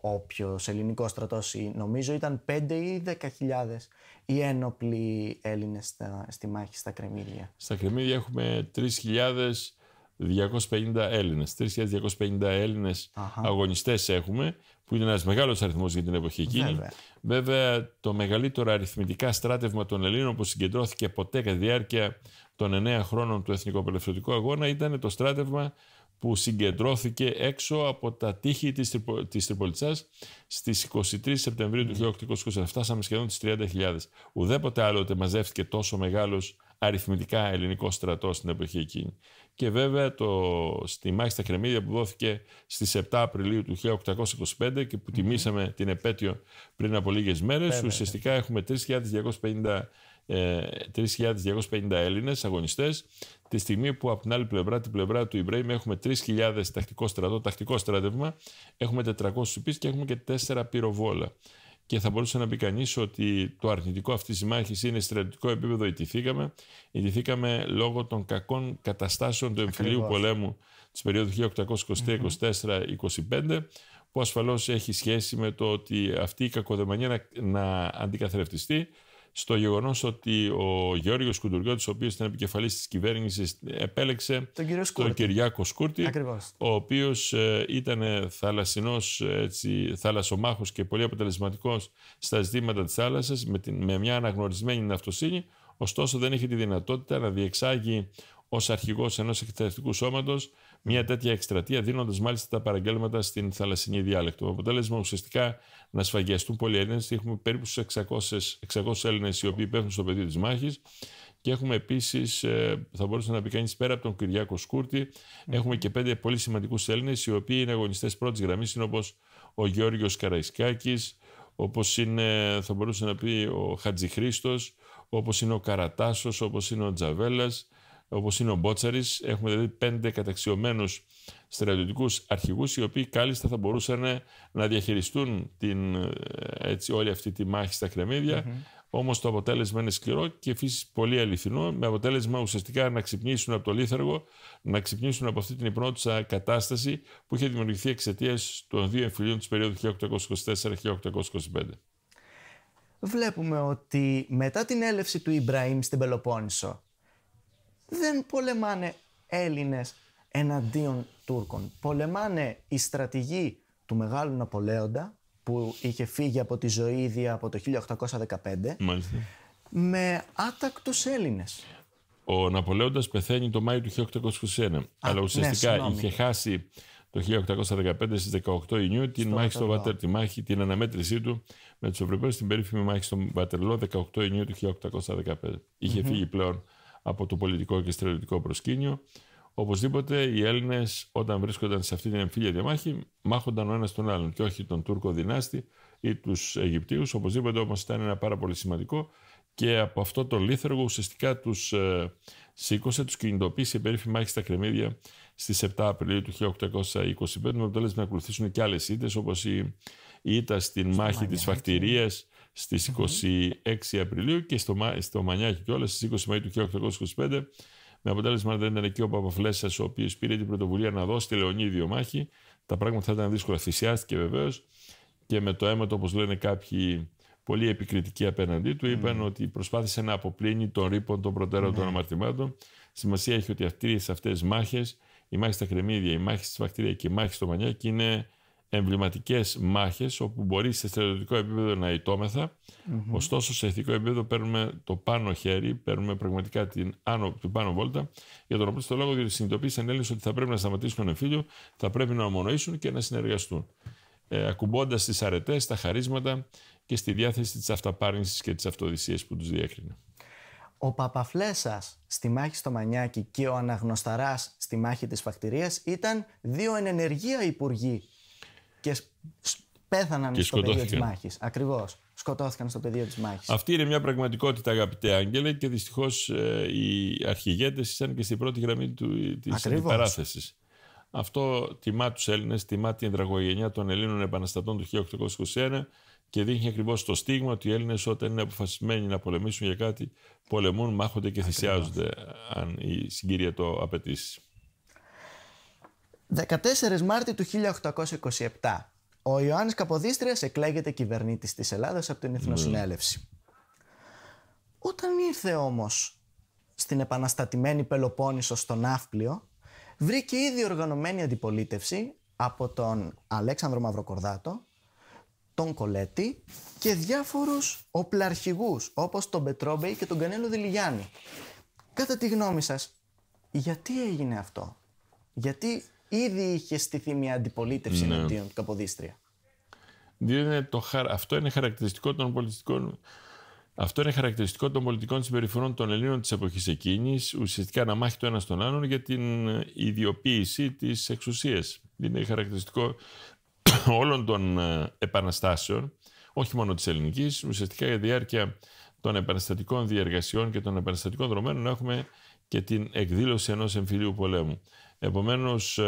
όποιος ελληνικός στρατός, νομίζω ήταν 5 ή 10.000 οι ένοπλοι Έλληνες στη μάχη στα Κρεμμύδια. Στα Κρεμμύδια έχουμε 3.000 250 Έλληνες. 3.250 Έλληνες αγωνιστές έχουμε, που είναι ένας μεγάλος αριθμός για την εποχή εκείνη. Βέβαια, το μεγαλύτερο αριθμητικά στράτευμα των Ελλήνων που συγκεντρώθηκε ποτέ κατά τη διάρκεια των 9 χρόνων του Εθνικοαπελευθερωτικού Αγώνα ήταν το στράτευμα που συγκεντρώθηκε έξω από τα τείχη της Τριπολιτσάς στις 23 Σεπτεμβρίου του 1827. Φτάσαμε σχεδόν τις 30.000. Ουδέποτε άλλοτε μαζεύτηκε τόσο μεγάλος αριθμητικά ελληνικό στρατό στην εποχή εκείνη. Και βέβαια στη μάχη στα Κρεμμύδια που δόθηκε στις 7 Απριλίου του 1825 και που τιμήσαμε την επέτειο πριν από λίγες μέρες, ουσιαστικά έχουμε 3.250 Έλληνες αγωνιστές, τη στιγμή που από την άλλη πλευρά, την πλευρά του Ιμπραήμ, έχουμε 3.000 τακτικό στράτευμα, έχουμε 400 υπείς και έχουμε και 4 πυροβόλα. Και θα μπορούσε να πει κανείς ότι το αρνητικό αυτής της μάχης είναι στρατιωτικό επίπεδο ιτηθήκαμε. Ιτηθήκαμε λόγω των κακών καταστάσεων του εμφυλίου πολέμου της περίοδου 1823-24-25, που ασφαλώς έχει σχέση με το ότι αυτή η κακοδαιμονία να αντικαθρεφτιστεί στο γεγονός ότι ο Γεώργιος Κουντουριώτης, ο οποίος ήταν επικεφαλής της κυβέρνησης, επέλεξε τον Κυριάκο Σκούρτη, Ακριβώς. ο οποίος ήταν θαλασσομάχος και πολύ αποτελεσματικός στα ζητήματα της θάλασσας, με μια αναγνωρισμένη ναυτοσύνη, ωστόσο δεν είχε τη δυνατότητα να διεξάγει ως αρχηγός ενός εκστρατευτικού σώματος μια τέτοια εκστρατεία, δίνοντας μάλιστα τα παραγγέλματα στην θαλασσινή διάλεκτο. Με αποτέλεσμα ουσιαστικά να σφαγιαστούν πολλοί Έλληνες. Έχουμε περίπου στους 600 Έλληνες οι οποίοι πέφτουν στο πεδίο της μάχης. Και έχουμε επίσης, θα μπορούσε να πει κανείς, πέρα από τον Κυριάκο Σκούρτη, έχουμε και 5 πολύ σημαντικούς Έλληνες οι οποίοι είναι αγωνιστές πρώτης γραμμής, είναι όπως ο Γεώργιος Καραϊσκάκης, όπως είναι, θα μπορούσε να πει, ο Χατζηχρήστος, όπως είναι ο Καρατάσος, όπως είναι ο Τζαβέλας, όπως είναι ο Μπότσαρης. Έχουμε δηλαδή 5 καταξιωμένους στρατιωτικούς αρχηγούς, οι οποίοι κάλλιστα θα μπορούσαν να διαχειριστούν όλη αυτή τη μάχη στα Κρεμμύδια. Όμως το αποτέλεσμα είναι σκληρό και επίσης πολύ αληθινό, με αποτέλεσμα ουσιαστικά να ξυπνήσουν από το λίθαργο, να ξυπνήσουν από αυτή την υπνότουσα κατάσταση που είχε δημιουργηθεί εξαιτίας των 2 εμφυλίων της περίοδου 1824-1825. Βλέπουμε ότι μετά την έλευση του Ιμπραήμ στην Πελοπόννησο δεν πολεμάνε Έλληνες εναντίον Τούρκων. Πολεμάνε οι στρατηγοί του Μεγάλου Ναπολέοντα, που είχε φύγει από τη ζωή ήδη από το 1815, Μάλιστα, με άτακτους Έλληνες. Ο Ναπολέοντας πεθαίνει το Μάιο του 1821, αλλά ουσιαστικά είχε χάσει το 1815 στις 18 Ιουνίου την μάχη στο Βατέρ, την αναμέτρησή του με τους Ευρωπαίους στην περίφημη μάχη στο Βατερλό 18 Ιουνίου του 1815. Είχε φύγει πλέον από το πολιτικό και στρατιωτικό προσκήνιο. Οπωσδήποτε οι Έλληνες, όταν βρίσκονταν σε αυτή την εμφύλια διαμάχη, μάχονταν ο ένας τον άλλον και όχι τον Τούρκο δυνάστη ή τους Αιγυπτίους. Οπωσδήποτε όμως ήταν ένα πάρα πολύ σημαντικό και από αυτό το λίθαργο ουσιαστικά τους σήκωσε, τους κινητοποίησε η περίφημη μάχη στα Κρεμμύδια στις 7 Απριλίου του 1825, με αποτέλεσμα να ακολουθήσουν και άλλες ήττες, όπως η ήττα στην μάχη της Φακτηρίας στις 26 Απριλίου και στο Μανιάκι κιόλας στις 20 Μαΐου του 1825. Με αποτέλεσμα, αν δεν ήταν εκεί ο Παπαφλέσσας, ο οποίος πήρε την πρωτοβουλία να δώσει τη Λεωνίδιο μάχη, τα πράγματα θα ήταν δύσκολα. Θυσιάστηκε βεβαίως και με το αίμα του, όπως λένε κάποιοι πολύ επικριτικοί απέναντί του, είπαν ότι προσπάθησε να αποπλύνει τον ρήπον των προτέρων των αμαρτημάτων. Σημασία έχει ότι αυτές τις μάχες, η μάχη στα Κρεμμύδια, η μάχη στη Φακτηρία και η μάχη στο Μανιάκι, είναι εμβληματικές μάχες όπου μπορεί σε στρατιωτικό επίπεδο να ηττόμεθα. Ωστόσο, σε ηθικό επίπεδο παίρνουμε το πάνω χέρι, παίρνουμε πραγματικά την πάνω βόλτα, για τον απλούστο λόγο διότι συνειδητοποίησαν οι Έλληνες ότι θα πρέπει να σταματήσουν τον εμφύλιο, θα πρέπει να ομονοήσουν και να συνεργαστούν. Ακουμπώντας τις αρετές, τα χαρίσματα και στη διάθεση της αυταπάρνησης και της αυτοδυσίας που τους διέκρινε. Ο Παπαφλέσσας στη μάχη στο Μανιάκι και ο Αναγνωσταράς στη μάχη της Φακτηρίας ήταν 2 εν ενεργεία υπουργοί και πέθαναν στο πεδίο της μάχης. Ακριβώς. Σκοτώθηκαν στο πεδίο της μάχης. Αυτή είναι μια πραγματικότητα, αγαπητέ Άγγελε, και δυστυχώς οι αρχηγέτες ήταν και στην πρώτη γραμμή της αντιπαράθεσης. Αυτό τιμά τους Έλληνες, τιμά την δραγωγενιά των Ελλήνων επαναστατών του 1821 και δείχνει ακριβώς το στίγμα ότι οι Έλληνες, όταν είναι αποφασισμένοι να πολεμήσουν για κάτι, πολεμούν, μάχονται και θυσιάζονται, αν η συγκυρία το απαιτήσει. 14 Μάρτη του 1827. Ο Ιωάννης Καποδίστριας εκλέγεται κυβερνήτης της Ελλάδας από την Εθνοσυνέλευση. Όταν ήρθε όμως στην επαναστατημένη Πελοπόννησο στο Ναύπλιο, βρήκε ήδη οργανωμένη αντιπολίτευση από τον Αλέξανδρο Μαυροκορδάτο, τον Κολέτη και διάφορους οπλαρχηγούς όπως τον Πετρόμπεϊ και τον Κανέλο Δηλιγιάννη. Κατά τη γνώμη σας, γιατί έγινε αυτό? Γιατί ήδη είχε στηθεί μια αντιπολίτευση εναντίον του Καποδίστρια? Διότι αυτό είναι χαρακτηριστικό των πολιτικών. Αυτό είναι χαρακτηριστικό των πολιτικών συμπεριφορών των Ελλήνων της εποχής εκείνης, ουσιαστικά να μάχει το ένα στον άλλον για την ιδιοποίηση της εξουσίας. Είναι χαρακτηριστικό όλων των επαναστάσεων, όχι μόνο της ελληνικής, ουσιαστικά για τη διάρκεια των επαναστατικών διεργασιών και των επαναστατικών δρομένων έχουμε και την εκδήλωση ενός εμφυλίου πολέμου. Επομένως,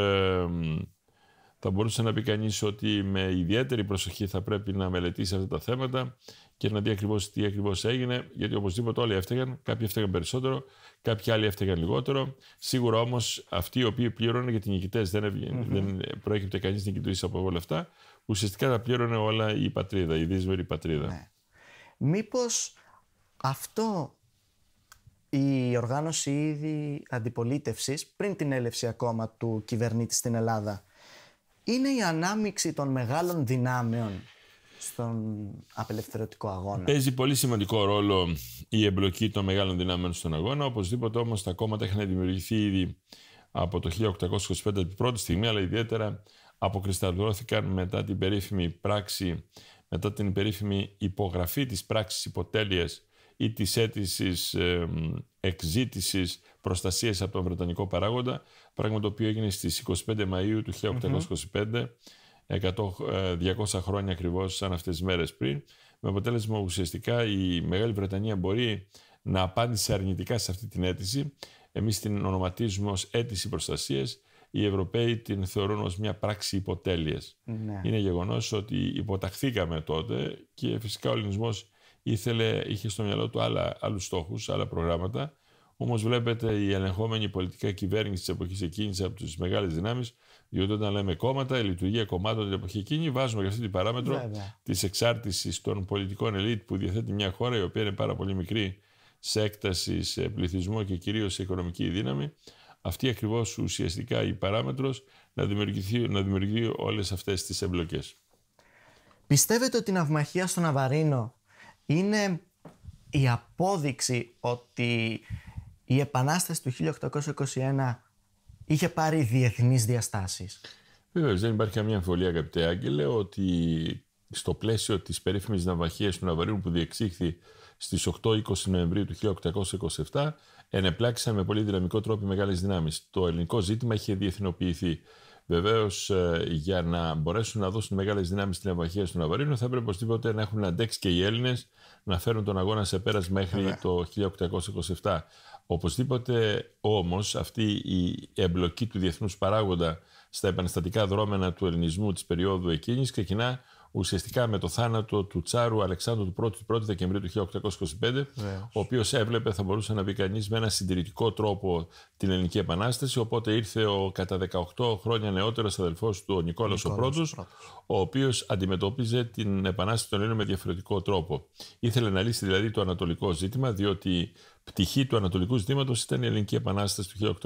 θα μπορούσε να πει κανείς ότι με ιδιαίτερη προσοχή θα πρέπει να μελετήσει αυτά τα θέματα και να δει ακριβώς τι ακριβώς έγινε, γιατί οπωσδήποτε όλοι έφταιγαν, κάποιοι έφταιγαν περισσότερο, κάποιοι άλλοι έφταιγαν λιγότερο. Σίγουρα όμως αυτοί οι οποίοι πλήρωναν, γιατί οι νικητές δεν προέκυπτε κανείς νικητής από όλα αυτά, ουσιαστικά τα πλήρωνε όλα η πατρίδα, η δύσμερη πατρίδα. Ναι. Μήπως αυτό, η οργάνωση ήδη αντιπολίτευσης, πριν την έλευση ακόμα του κυβερνήτη στην Ελλάδα, είναι η ανάμειξη των μεγάλων δυνάμεων στον απελευθερωτικό αγώνα? Παίζει πολύ σημαντικό ρόλο η εμπλοκή των μεγάλων δυνάμεων στον αγώνα. Οπωσδήποτε όμως τα κόμματα είχαν δημιουργηθεί ήδη από το 1825 την πρώτη στιγμή, αλλά ιδιαίτερα αποκρισταλώθηκαν μετά την περίφημη πράξη, μετά την περίφημη υπογραφή της πράξης υποτέλειας ή της αίτησης εκζήτησης προστασίας από τον Βρετανικό παράγοντα, πράγμα το οποίο έγινε στις 25 Μαΐου του 1825, 200 χρόνια ακριβώς σαν αυτές τις μέρες πριν, με αποτέλεσμα ουσιαστικά η Μεγάλη Βρετανία μπορεί να απάντησε αρνητικά σε αυτή την αίτηση. Εμείς την ονοματίζουμε ως αίτηση προστασίας, οι Ευρωπαίοι την θεωρούν ως μια πράξη υποτέλειας. Ναι. Είναι γεγονός ότι υποταχθήκαμε τότε και φυσικά ο ελληνισμός είχε στο μυαλό του άλλους στόχους, άλλα προγράμματα. Όμως βλέπετε η ελεγχόμενη πολιτική κυβέρνηση της εποχής εκείνης από τις μεγάλες δυνάμεις, διότι όταν λέμε κόμματα, η λειτουργία κομμάτων την εποχή εκείνη, βάζουμε για αυτή την παράμετρο της εξάρτησης των πολιτικών ελίτ που διαθέτει μια χώρα η οποία είναι πάρα πολύ μικρή σε έκταση, σε πληθυσμό και κυρίως σε οικονομική δύναμη. Αυτή ακριβώς ουσιαστικά η παράμετρος να δημιουργεί όλες αυτές τις εμπλοκές. Πιστεύετε ότι η ναυμαχία στο Ναβαρίνο είναι η απόδειξη ότι η Επανάσταση του 1821 είχε πάρει διεθνείς διαστάσεις? Βεβαίως, δεν υπάρχει καμία αμφιβολία, αγαπητέ Άγγελε, ότι στο πλαίσιο της περίφημης ναυμαχίας του Ναβαρίνου που διεξήχθη στις 8-20 Νοεμβρίου του 1827, ενεπλάξαν με πολύ δυναμικό τρόπο οι μεγάλες δυνάμεις. Το ελληνικό ζήτημα είχε διεθνοποιηθεί. Βεβαίως, για να μπορέσουν να δώσουν μεγάλες δυνάμεις στην ναυμαχία του Ναβαρίνου, θα έπρεπε οπωσδήποτε να έχουν αντέξει και οι Έλληνες να φέρουν τον αγώνα σε πέρας μέχρι το 1827. Οπωσδήποτε όμως αυτή η εμπλοκή του διεθνούς παράγοντα στα επαναστατικά δρόμενα του ελληνισμού της περίοδου εκείνης ξεκινά ουσιαστικά με το θάνατο του Τσάρου Αλεξάνδρου του 1 Δεκεμβρίου του 1825, ο οποίος έβλεπε, θα μπορούσε να πει κανείς, με ένα συντηρητικό τρόπο την Ελληνική Επανάσταση, οπότε ήρθε ο κατά 18 χρόνια νεότερος αδελφός του, ο Νικόλαος ο Πρώτος, ο οποίος αντιμετώπιζε την Επανάσταση των Ελλήνων με διαφορετικό τρόπο. Ήθελε να λύσει δηλαδή το ανατολικό ζήτημα, διότι πτυχή του ανατολικού ζητήματος ήταν η Ελληνική Επανάσταση του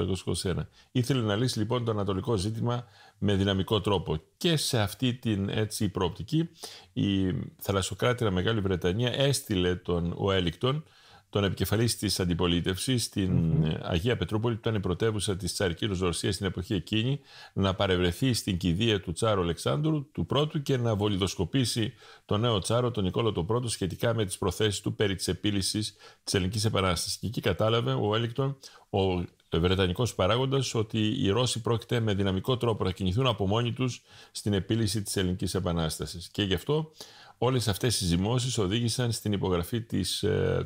1821. Ήθελε να λύσει λοιπόν το ανατολικό ζήτημα με δυναμικό τρόπο. Και σε αυτή την έτσι προοπτική η θαλασσοκράτηρα Μεγάλη Βρετανία έστειλε τον Wellington, τον επικεφαλής της αντιπολίτευσης, στην Αγία Πετρούπολη, που ήταν η πρωτεύουσα της Τσαρικής Ρωσίας στην εποχή εκείνη, να παρευρεθεί στην κηδεία του Τσάρου Αλεξάνδρου του Πρώτου και να βολιδοσκοπήσει τον νέο Τσάρο, τον Νικόλαο τον Πρώτο, σχετικά με τις προθέσεις του περί της επίλυσης της Ελληνικής Επανάστασης. Και εκεί κατάλαβε ο Wellington, ο βρετανικός παράγοντας, ότι οι Ρώσοι πρόκειται με δυναμικό τρόπο να κινηθούν από μόνοι τους στην επίλυση της Ελληνικής Επανάστασης. Και γι' αυτό όλες αυτές οι ζυμώσεις οδήγησαν στην υπογραφή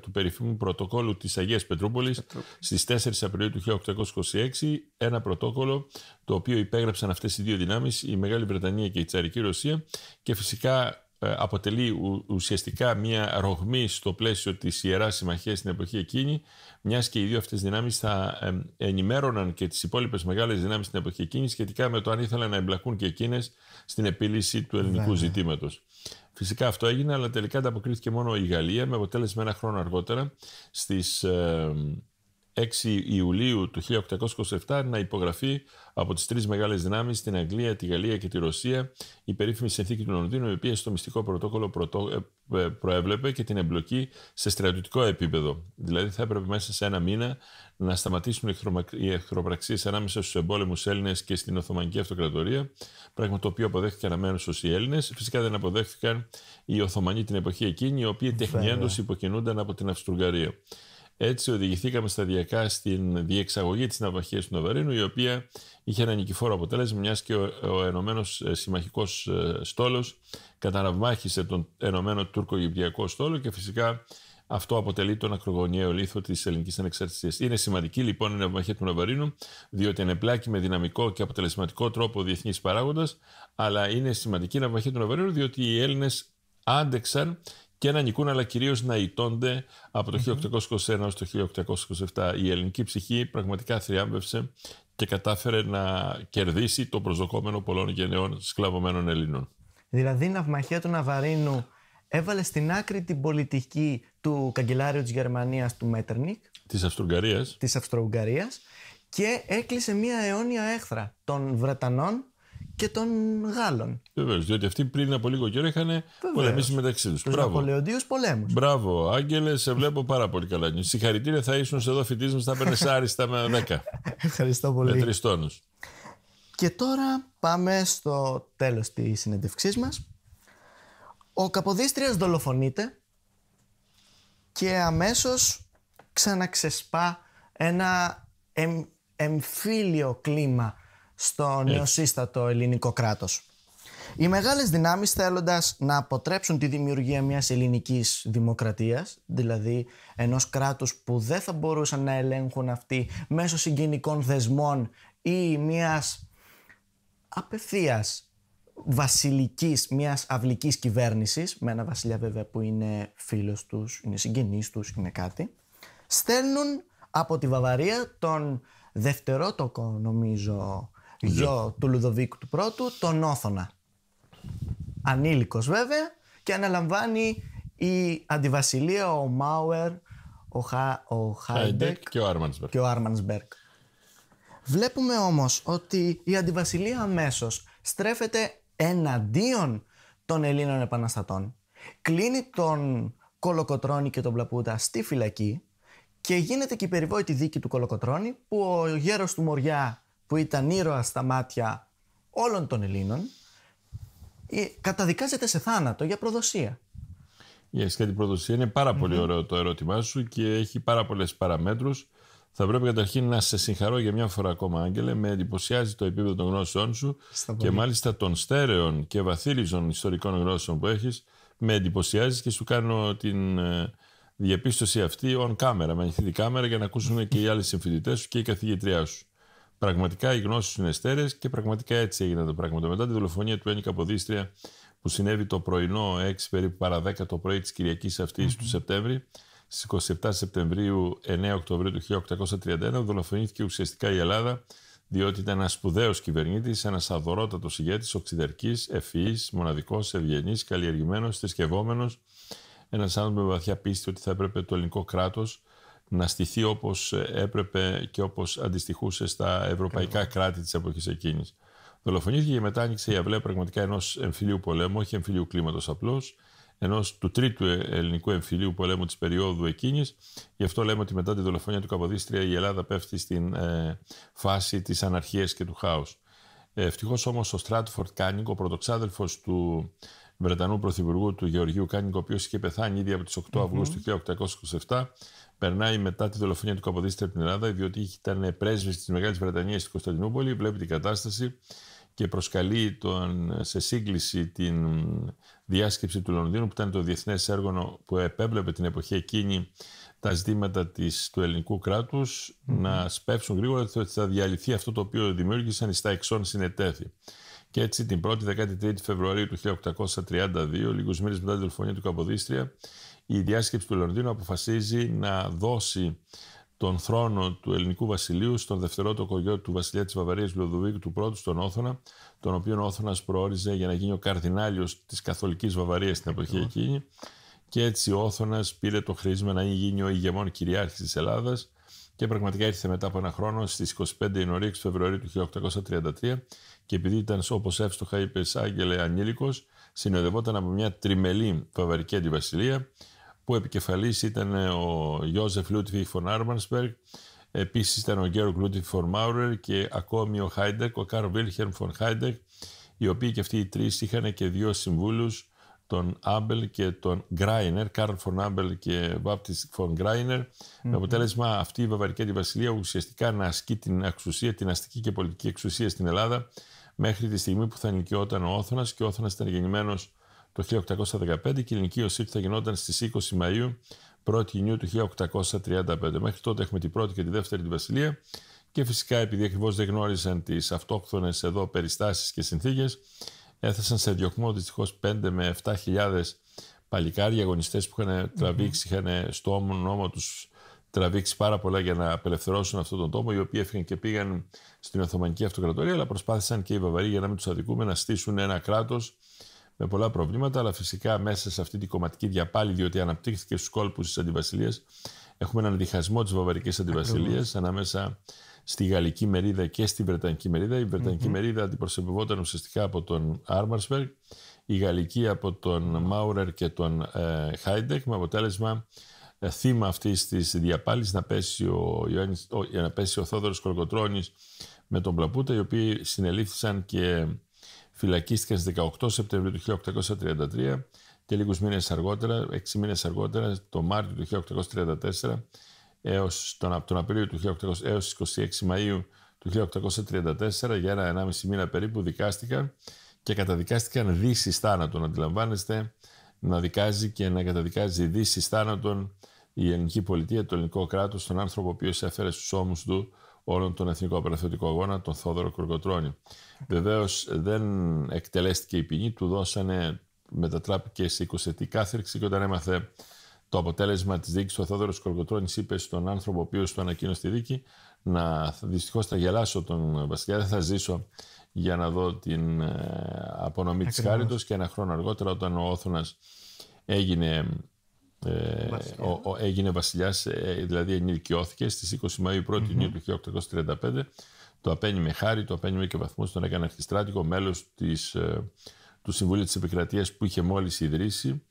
του περίφημου πρωτοκόλλου της Αγίας Πετρούπολης στις 4 Απριλίου του 1826, ένα πρωτόκολλο το οποίο υπέγραψαν αυτές οι δύο δυνάμεις, η Μεγάλη Βρετανία και η Τσαρική Ρωσία, και φυσικά αποτελεί ουσιαστικά μια ρογμή στο πλαίσιο της Ιεράς Συμμαχίας στην εποχή εκείνη, μιας και οι δύο αυτές δυνάμεις θα ενημέρωναν και τις υπόλοιπες μεγάλες δυνάμεις στην εποχή εκείνη σχετικά με το αν ήθελαν να εμπλακούν και εκείνες στην επίλυση του ελληνικού ζητήματος. Φυσικά αυτό έγινε, αλλά τελικά ανταποκρίθηκε μόνο η Γαλλία, με αποτέλεσμα ένα χρόνο αργότερα, στις 6 Ιουλίου του 1827 να υπογραφεί από τις τρεις μεγάλες δυνάμεις, την Αγγλία, τη Γαλλία και τη Ρωσία, η περίφημη συνθήκη του Λονδίνου, η οποία στο μυστικό πρωτόκολλο προέβλεπε και την εμπλοκή σε στρατιωτικό επίπεδο. Δηλαδή θα έπρεπε μέσα σε ένα μήνα να σταματήσουν οι εχθροπραξίες ανάμεσα στους εμπόλεμους Έλληνες και στην Οθωμανική Αυτοκρατορία, πράγμα το οποίο αποδέχτηκαν αμέσως οι Έλληνες. Φυσικά δεν αποδέχτηκαν οι Οθωμανοί την εποχή εκείνη, οι οποίοι τεχνιέντως υποκινούνταν από την Αυστρο-Ουγγαρία. Έτσι οδηγηθήκαμε σταδιακά στην διεξαγωγή της ναυμαχίας του Ναβαρίνου, η οποία είχε ένα νικηφόρο αποτέλεσμα, μιας και ο Ενωμένος Συμμαχικός Στόλος καταναυμάχισε τον Ενωμένο Τούρκο-Αιγυπτιακό Στόλο και φυσικά αυτό αποτελεί τον ακρογωνιαίο λίθο της ελληνικής ανεξαρτησίας. Είναι σημαντική λοιπόν η ναυμαχία του Ναβαρίνου, διότι ενεπλάκει με δυναμικό και αποτελεσματικό τρόπο ο διεθνής παράγοντας, αλλά είναι σημαντική η ναυμαχία του Ναβαρίνου, διότι οι Έλληνες άντεξαν και να νικούν, αλλά κυρίως να ηττώνται από το 1821 έως το 1827. Η ελληνική ψυχή πραγματικά θριάμβευσε και κατάφερε να κερδίσει το προσδοκόμενο πολλών γενεών σκλαβωμένων Ελλήνων. Δηλαδή η ναυμαχία του Ναβαρίνου έβαλε στην άκρη την πολιτική του καγκελάριου της Γερμανίας, του Μέττερνικ, της Αυστρο-Ουγγαρίας, και έκλεισε μια αιώνια έχθρα των Βρετανών και των Γάλλων. Βεβαίως, διότι αυτοί πριν από λίγο καιρό είχαν πολεμήσει μεταξύ τους. Τους Ναπολεοντίους πολέμους. Μπράβο, Άγγελε, σε βλέπω πάρα πολύ καλά. Συγχαρητήρια, θα ήσουν εδώ φοιτής μας, θα παίρνεις άριστα με 10. Ευχαριστώ πολύ. Με 3 τόνους. Και τώρα πάμε στο τέλος της συνέντευξής μας. Ο Καποδίστριας δολοφονείται και αμέσως ξαναξεσπά ένα εμφύλιο κλίμα στο νεοσύστατο ελληνικό κράτος. Οι μεγάλες δυνάμεις, θέλοντας να αποτρέψουν τη δημιουργία μιας ελληνικής δημοκρατίας, δηλαδή ενός κράτους που δεν θα μπορούσαν να ελέγχουν αυτοί μέσω συγγενικών δεσμών ή μιας απευθείας βασιλικής, μιας αυλικής κυβέρνησης, με ένα βασιλιά βέβαια που είναι φίλος τους, είναι συγγενής τους, είναι κάτι, στέλνουν από τη Βαβαρία τον δευτερότοκο, νομίζω, γιο του Λουδοβίκου του Πρώτου, τον Όθωνα. Ανήλικος βέβαια, και αναλαμβάνει η αντιβασιλεία ο Μάουερ, ο Χάιντεκ και ο Άρμανσμπεργκ. Βλέπουμε όμως ότι η αντιβασιλεία αμέσως στρέφεται εναντίον των Ελλήνων επαναστατών. Κλείνει τον Κολοκοτρώνη και τον Πλαπούτα στη φυλακή και γίνεται και η περιβόητη δίκη του Κολοκοτρώνη, που ο γέρος του Μοριά, που ήταν ήρωας στα μάτια όλων των Ελλήνων, καταδικάζεται σε θάνατο για προδοσία. Για την προδοσία είναι πάρα πολύ ωραίο το ερώτημά σου και έχει πάρα πολλές παραμέτρους. Θα πρέπει καταρχήν να σε συγχαρώ για μια φορά ακόμα, Άγγελε. Με εντυπωσιάζει το επίπεδο των γνώσεών σου και μάλιστα των στέρεων και βαθύριζων ιστορικών γνώσεων που έχεις. Με εντυπωσιάζει και σου κάνω την διαπίστωση αυτή on camera, με ανοιχτή κάμερα, για να ακούσουν και οι άλλοι συμφοιτητές σου και η καθηγητριά σου. Πραγματικά οι γνώσεις σου είναι στέρεες και πραγματικά έτσι έγιναν τα πράγματα. Μετά τη δολοφονία του Έννη Καποδίστρια, που συνέβη το πρωινό, 6 περίπου παρά 10 το πρωί της Κυριακής αυτής του Σεπτέμβρη, στις 27 Σεπτεμβρίου 9 Οκτωβρίου του 1831, δολοφονήθηκε ουσιαστικά η Ελλάδα, διότι ήταν ένας σπουδαίος κυβερνήτης, ένας αδωρότατος ηγέτης, οξυδερκής, ευφυής, μοναδικός, ευγενής, καλλιεργημένος, θρησκευόμενος, ένας άνθρωπος με βαθιά πίστη ότι θα έπρεπε το ελληνικό κράτος να στηθεί όπως έπρεπε και όπως αντιστοιχούσε στα ευρωπαϊκά κράτη της εποχής εκείνης. Δολοφονήθηκε και μετά άνοιξε η αυλαία πραγματικά ενός εμφυλίου πολέμου, όχι εμφυλίου κλίματος απλώς, του τρίτου ελληνικού εμφυλίου πολέμου της περίοδου εκείνης. Γι' αυτό λέμε ότι μετά τη δολοφονία του Καποδίστρια η Ελλάδα πέφτει στην φάση της αναρχίας και του χάους. Ευτυχώς όμως ο Στράτφορντ Κάνινγκ, ο πρωτοξάδελφος του Βρετανού Πρωθυπουργού του Γεωργίου Κάνινγκ, ο οποίος είχε πεθάνει ήδη από τις 8 Αυγούστου 1827, περνάει μετά τη δολοφονία του Καποδίστρια από την Ελλάδα, διότι ήταν πρέσβης της Μεγάλης Βρετανίας στην Κωνσταντινούπολη, βλέπει την κατάσταση και προσκαλεί σε σύγκληση την διάσκεψη του Λονδίνου, που ήταν το διεθνές έργο που επέβλεπε την εποχή εκείνη τα ζητήματα του ελληνικού κράτους, να σπεύσουν γρήγορα ότι θα διαλυθεί αυτό το οποίο δημιούργησαν στα εξών συνετέθη. Και έτσι την 1η-13η Φεβρουαρίου του 1832, λίγους μήνες μετά τη δολοφονία του Καποδίστρια, η διάσκεψη του Λονδίνου αποφασίζει να δώσει τον θρόνο του ελληνικού βασιλείου στον δευτερότοκο γιο του βασιλιά της Βαβαρίας Λουδοβίκου του Πρώτου, στον Όθωνα, τον οποίο ο Όθωνας προόριζε για να γίνει ο καρδινάλιος της καθολικής Βαβαρίας στην εποχή εκείνη. Και έτσι ο Όθωνας πήρε το χρήσμα να γίνει ο ηγεμόν κυριάρχης της Ελλάδας και πραγματικά ήρθε μετά από ένα χρόνο στις 25 Ιανουαρίου Φεβρουαρίου του 1833 και επειδή ήταν, όπως εύστοχα είπες Άγγελε, ανήλικος, συνοδευόταν από μια τριμελή βαβαρική αντιβασιλεία που επικεφαλής ήταν ο Ιώζεφ Λούτβιχ φον Άρμανσμπεργκ, επίσης ήταν ο Γκέροκ Λούτβιχ φον Μάουρερ και ακόμη ο Χάιντεκ, ο Καρλ Βίλχελμ φον Χάιντεκ, οι οποίοι και αυτοί οι τρεις είχαν και δύο συμβούλους, τον Άμπελ και τον Γκράινερ, Καρλ φον Άμπελ και Βάπτιστ φον Γκράινερ, με αποτέλεσμα αυτή η βαβαρική αντιβασιλεία ουσιαστικά να ασκεί την εξουσία, την αστική και πολιτική εξουσία στην Ελλάδα μέχρι τη στιγμή που θα ενοικιόταν ο Όθωνας, και ο Όθωνας ήταν γεννημένος το 1815 και η ενοικίωσή του θα γινόταν στις 20 Μαΐου 1η Ιουνίου του 1835. Μέχρι τότε έχουμε την πρώτη και τη δεύτερη αντιβασιλεία και φυσικά επειδή ακριβώς δεν γνώριζαν τις αυτόχθονες εδώ περιστάσεις και συνθήκες, έθεσαν σε διωγμό δυστυχώς 5 με 7.000 παλικάρια αγωνιστές που είχαν τραβήξει, είχαν στο νόμο τους τραβήξει πάρα πολλά για να απελευθερώσουν αυτόν τον τόπο, οι οποίοι έφυγαν και πήγαν στην Οθωμανική Αυτοκρατορία, αλλά προσπάθησαν και οι Βαβαροί, για να μην τους αδικούμε, να στήσουν ένα κράτος με πολλά προβλήματα, αλλά φυσικά μέσα σε αυτή την κομματική διαπάλη, διότι αναπτύχθηκε στους κόλπους της αντιβασιλείας, έχουμε έναν διχασμό της βαβαρικής αντιβασιλείας ανάμεσα στη Γαλλική μερίδα και στη Βρετανική μερίδα. Η Βρετανική μερίδα αντιπροσωπευόταν ουσιαστικά από τον Άρμανσμπεργκ, η Γαλλική από τον Μάουρερ και τον Χάιντεκ, με αποτέλεσμα θύμα αυτής της διαπάλης να πέσει ο Θόδωρος Κολοκοτρώνης με τον Πλαπούτα, οι οποίοι συνελήφθησαν και φυλακίστηκαν στις 18 Σεπτεμβρίου του 1833 και λίγους μήνες αργότερα, 6 μήνες αργότερα, το Μάρτιο του 1834, από τον Απρίλιο του 1800 έως 26 Μαΐου του 1834, για ένα 1,5 μήνα περίπου, δικάστηκαν και καταδικάστηκαν δύσεις θάνατον. Αντιλαμβάνεστε, να δικάζει και να καταδικάζει δύσεις θάνατον η ελληνική πολιτεία, το ελληνικό κράτος, τον άνθρωπο ο οποίος έφερε στους ώμους του όλον τον εθνικό απελευθερωτικό αγώνα, τον Θόδωρο Κολοκοτρώνη. Βεβαίως δεν εκτελέστηκε η ποινή, του δώσανε, μετατράπηκε σε 20ετή κάθριξη, και όταν έμαθε το αποτέλεσμα της δίκης, ο Θόδωρος Κολοκοτρώνης είπε στον άνθρωπο ο οποίος του ανακοίνωσε τη δίκη, δυστυχώς θα γελάσω τον βασιλιά, δεν θα ζήσω για να δω την απονομή της χάριτος. Και ένα χρόνο αργότερα, όταν ο Όθωνας έγινε βασιλιάς, δηλαδή ενηλικιώθηκε στις 20 Μαΐου 1η Ιουνίου του 1835, το απένιμε χάρη, το απένιμε και βαθμούς, τον έκανε αρχιστράτηγο, μέλος του Συμβουλίου της Επικρατείας που είχε μόλις ιδρύσει,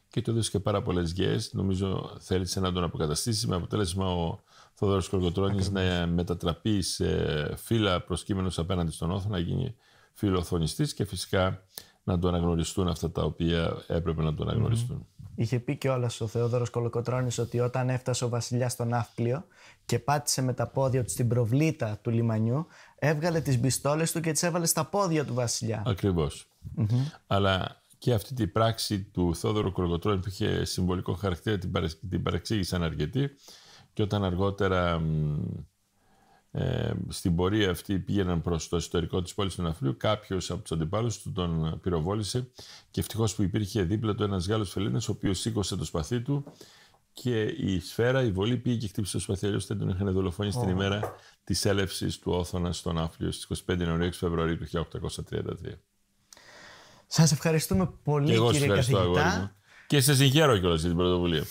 και του έδωσε και πάρα πολλές γέες. Νομίζω θέλησε να τον αποκαταστήσει, με αποτέλεσμα ο Θόδωρος Κολοκοτρώνης να μετατραπεί σε φύλλα προσκύμενος απέναντι στον Όθωνα, να γίνει φιλοθωνιστής και φυσικά να το αναγνωριστούν αυτά τα οποία έπρεπε να το αναγνωριστούν. Είχε πει κιόλας ο Θεόδωρος Κολοκοτρώνης ότι όταν έφτασε ο βασιλιάς στο ναύπλιο και πάτησε με τα πόδια του στην προβλήτα του λιμανιού, έβγαλε τις πιστόλες του και τις έβαλε στα πόδια του βασιλιά. Ακριβώς. Αλλά και αυτή την πράξη του Θόδωρου Κολοκοτρώνη, που είχε συμβολικό χαρακτήρα, την παρεξήγησαν αρκετοί, και όταν αργότερα στην πορεία αυτή πήγαιναν προς το ιστορικό της πόλης του ναυπλίου, κάποιος από τους αντιπάλους του τον πυροβόλησε, και ευτυχώς που υπήρχε δίπλα του ένας Γάλλος φελίνας, ο οποίος σήκωσε το σπαθί του και η σφαίρα, η βολή, πήγε και χτύπησε το σπαθί, αλλιώς δεν τον είχαν δολοφονήσει την ημέρα της έλευσης του Όθωνα στο ναύπλιο στις 25 Ιανουαρίου Φεβρουαρίου του 1833. Σας ευχαριστούμε πολύ, κύριε καθηγητά. Και σε συγχαίρω κιόλας για την πρωτοβουλία.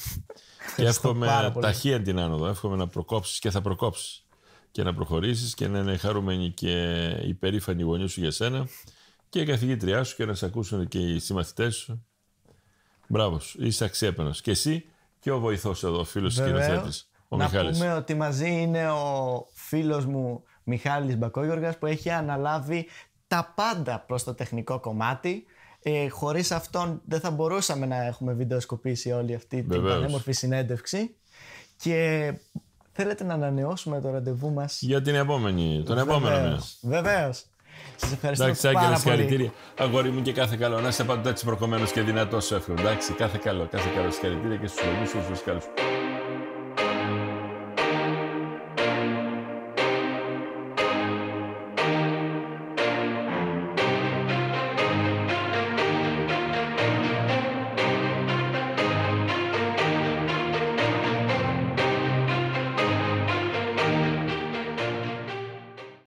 Και εύχομαι ταχεία την άνοδο. Εύχομαι να προκόψεις, και θα προκόψεις, και να προχωρήσεις και να είναι χαρούμενοι και υπερήφανοι οι γονείς σου για σένα και η καθηγήτριά σου, και να σε ακούσουν και οι συμμαθητές σου. Μπράβο σου, είσαι αξιέπαινος. Και εσύ και ο βοηθός εδώ, φίλος σκηνοθέτης, ο Μιχάλης. Να πούμε ότι μαζί είναι ο φίλος μου Μιχάλης Μπακόγιοργας, που έχει αναλάβει τα πάντα προς το τεχνικό κομμάτι. Χωρίς αυτόν δεν θα μπορούσαμε να έχουμε βιντεοσκοπήσει όλη αυτή την πανέμορφη συνέντευξη. Και θέλετε να ανανεώσουμε το ραντεβού μας για την επόμενη, τον επόμενο μήνα. Βεβαίως. Σας ευχαριστώ πάρα πολύ. Συγχαρητήρια. Αγόρι μου, και κάθε καλό. Να είσαι πάντα έτσι προκομμένος και δυνατός, σου εύχομαι. Εντάξει, κάθε καλό. Συγχαρητήρια και στους γονείς σου, στους δασκάλους.